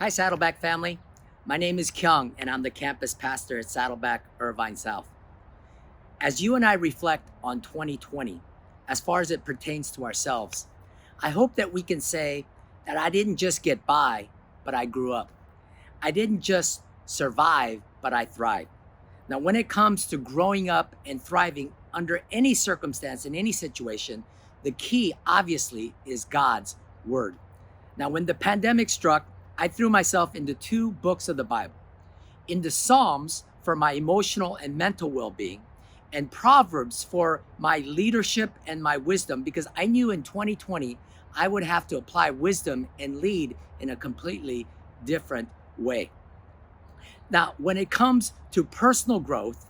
Hi, Saddleback family. My name is Kyung, and I'm the campus pastor at Saddleback Irvine South. As you and I reflect on 2020, as far as it pertains to ourselves, I hope that we can say that I didn't just get by, but I grew up. I didn't just survive, but I thrived. Now, when it comes to growing up and thriving under any circumstance, in any situation, the key obviously is God's word. Now, when the pandemic struck, I threw myself into two books of the Bible, into Psalms for my emotional and mental well being, and Proverbs for my leadership and my wisdom, because I knew in 2020 I would have to apply wisdom and lead in a completely different way. Now, when it comes to personal growth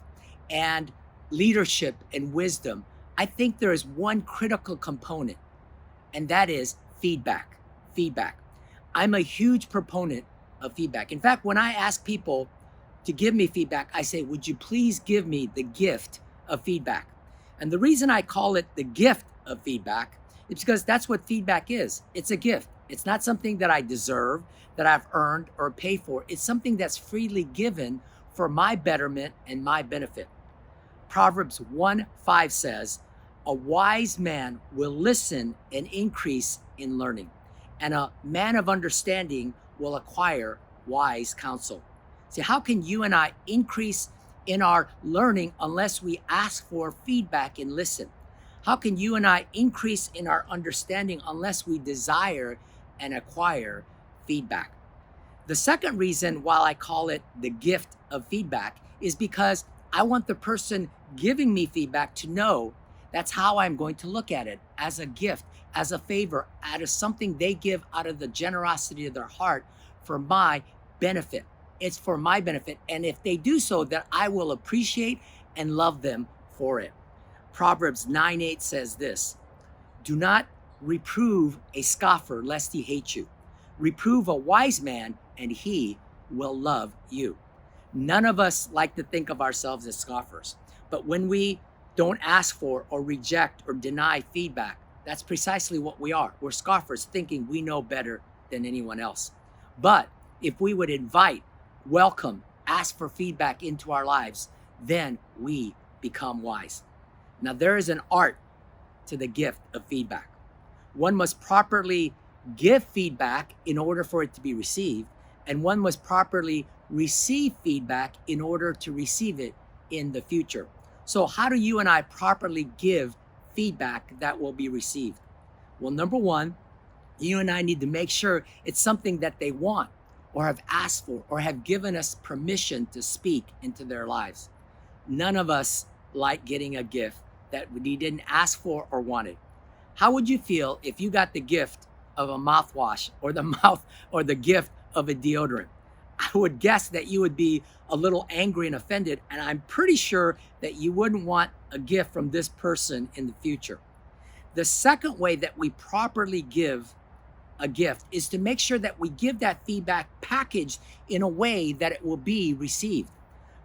and leadership and wisdom, I think there is one critical component, and that is feedback. Feedback. I'm a huge proponent of feedback. In fact, when I ask people to give me feedback, I say, would you please give me the gift of feedback? And the reason I call it the gift of feedback is because that's what feedback is. It's a gift. It's not something that I deserve, that I've earned or paid for. It's something that's freely given for my betterment and my benefit. Proverbs 1:5 says, a wise man will listen and increase in learning, and a man of understanding will acquire wise counsel. See, how can you and I increase in our learning unless we ask for feedback and listen? How can you and I increase in our understanding unless we desire and acquire feedback? The second reason why I call it the gift of feedback is because I want the person giving me feedback to know that's how I'm going to look at it, as a gift, as a favor, as something they give out of the generosity of their heart for my benefit. It's for my benefit. And if they do so, that I will appreciate and love them for it. Proverbs 9:8 says this, do not reprove a scoffer lest he hate you. Reprove a wise man and he will love you. None of us like to think of ourselves as scoffers, but when we don't ask for or reject or deny feedback, that's precisely what we are. We're scoffers thinking we know better than anyone else. But if we would invite, welcome, ask for feedback into our lives, then we become wise. Now, there is an art to the gift of feedback. One must properly give feedback in order for it to be received, and one must properly receive feedback in order to receive it in the future. So how do you and I properly give feedback that will be received? Well, number one, you and I need to make sure it's something that they want or have asked for or have given us permission to speak into their lives. None of us like getting a gift that we didn't ask for or wanted. How would you feel if you got the gift of a mouthwash or the gift of a deodorant? I would guess that you would be a little angry and offended, and I'm pretty sure that you wouldn't want a gift from this person in the future. The second way that we properly give a gift is to make sure that we give that feedback packaged in a way that it will be received.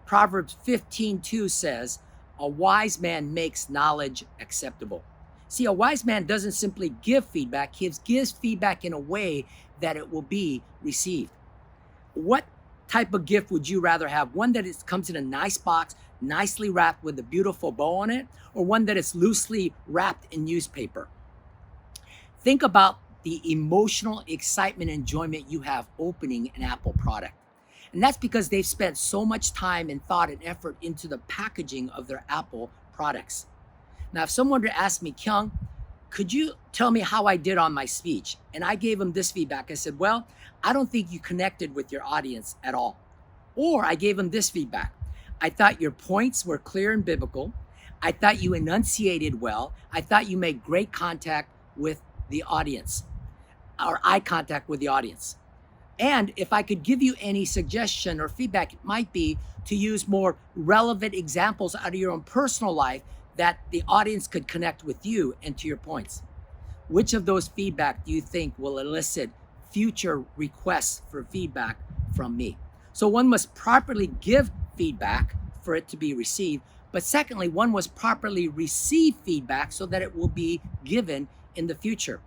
Proverbs 15:2 says, a wise man makes knowledge acceptable. See, a wise man doesn't simply give feedback, he gives feedback in a way that it will be received. What type of gift would you rather have? One that comes in a nice box, nicely wrapped with a beautiful bow on it, or one that is loosely wrapped in newspaper? Think about the emotional excitement and enjoyment you have opening an Apple product. And that's because they've spent so much time and thought and effort into the packaging of their Apple products. Now, if someone were to ask me, Kyung, could you tell me how I did on my speech? And I gave them this feedback. I said, well, I don't think you connected with your audience at all. Or I gave them this feedback. I thought your points were clear and biblical. I thought you enunciated well. I thought you made great contact with the audience, or eye contact with the audience. And if I could give you any suggestion or feedback, it might be to use more relevant examples out of your own personal life that the audience could connect with you and to your points. Which of those feedback do you think will elicit future requests for feedback from me? So one must properly give feedback for it to be received. But secondly, one must properly receive feedback so that it will be given in the future.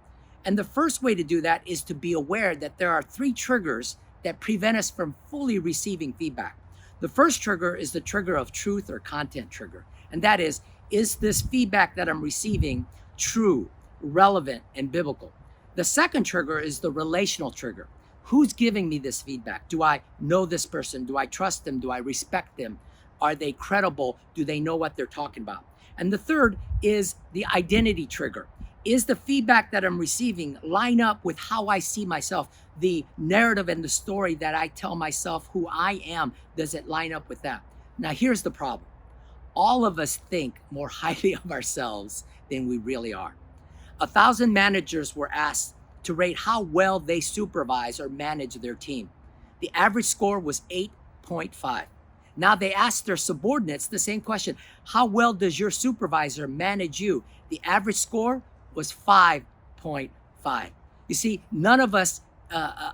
And the first way to do that is to be aware that there are three triggers that prevent us from fully receiving feedback. The first trigger is the trigger of truth or content trigger. And that is this feedback that I'm receiving true, relevant, and biblical? The second trigger is the relational trigger. Who's giving me this feedback? Do I know this person? Do I trust them? Do I respect them? Are they credible? Do they know what they're talking about? And the third is the identity trigger. Is the feedback that I'm receiving line up with how I see myself? The narrative and the story that I tell myself who I am, does it line up with that? Now, here's the problem. All of us think more highly of ourselves than we really are. 1,000 managers were asked to rate how well they supervise or manage their team. The average score was 8.5. Now they asked their subordinates the same question. How well does your supervisor manage you? The average score was 5.5. You see, none of us,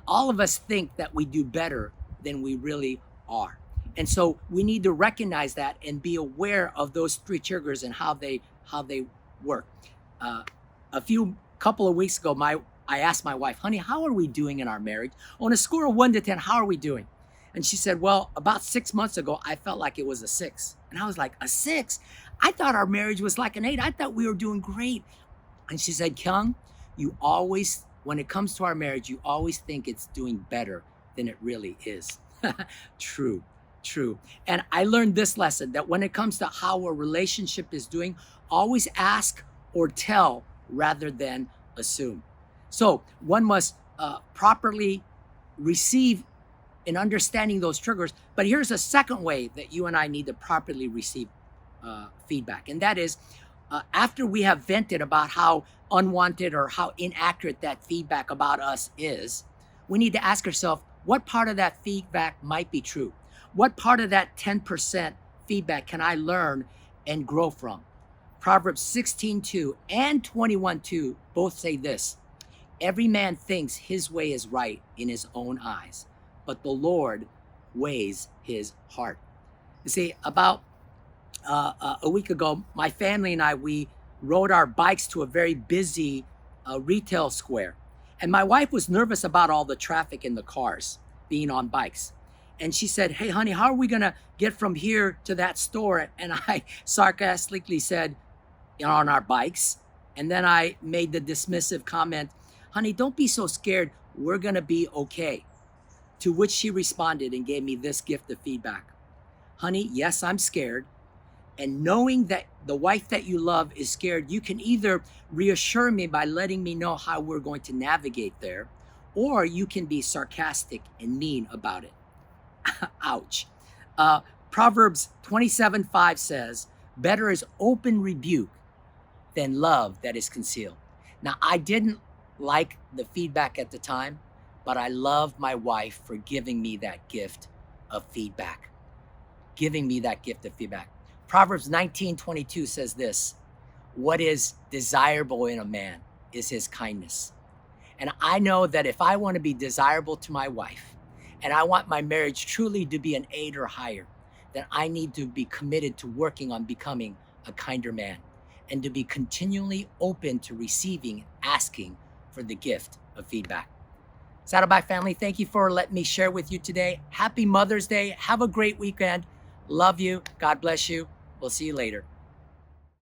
all of us think that we do better than we really are. And so we need to recognize that and be aware of those three triggers and how they work. A couple of weeks ago, I asked my wife, honey, how are we doing in our marriage? On a score of 1 to 10, how are we doing? And she said, well, about 6 months ago, I felt like it was a 6. And I was like, a 6? I thought our marriage was like an 8. I thought we were doing great. And she said, Kyung, you always, when it comes to our marriage, you always think it's doing better than it really is. True. And I learned this lesson, that when it comes to how a relationship is doing, always ask or tell rather than assume. So one must properly receive in understanding those triggers. But here's a second way that you and I need to properly receive feedback. And that is after we have vented about how unwanted or how inaccurate that feedback about us is, we need to ask ourselves, what part of that feedback might be true? What part of that 10% feedback can I learn and grow from? Proverbs 16:2 and 21:2 both say this: every man thinks his way is right in his own eyes, but the Lord weighs his heart. You see, about a week ago, my family and I, we rode our bikes to a very busy retail square. And my wife was nervous about all the traffic in the cars being on bikes. And she said, hey, honey, how are we going to get from here to that store? And I sarcastically said, on our bikes. And then I made the dismissive comment, honey, don't be so scared. We're going to be okay. To which she responded and gave me this gift of feedback. Honey, yes, I'm scared. And knowing that the wife that you love is scared, you can either reassure me by letting me know how we're going to navigate there, or you can be sarcastic and mean about it. Ouch. Proverbs 27:5 says, better is open rebuke than love that is concealed. Now, I didn't like the feedback at the time, but I love my wife for giving me that gift of feedback. Proverbs 19:22 says this: what is desirable in a man is his kindness. And I know that if I want to be desirable to my wife, and I want my marriage truly to be an 8 or higher, then I need to be committed to working on becoming a kinder man and to be continually open to receiving, asking for the gift of feedback. Saddleback family, thank you for letting me share with you today. Happy Mother's Day. Have a great weekend. Love you. God bless you. We'll see you later.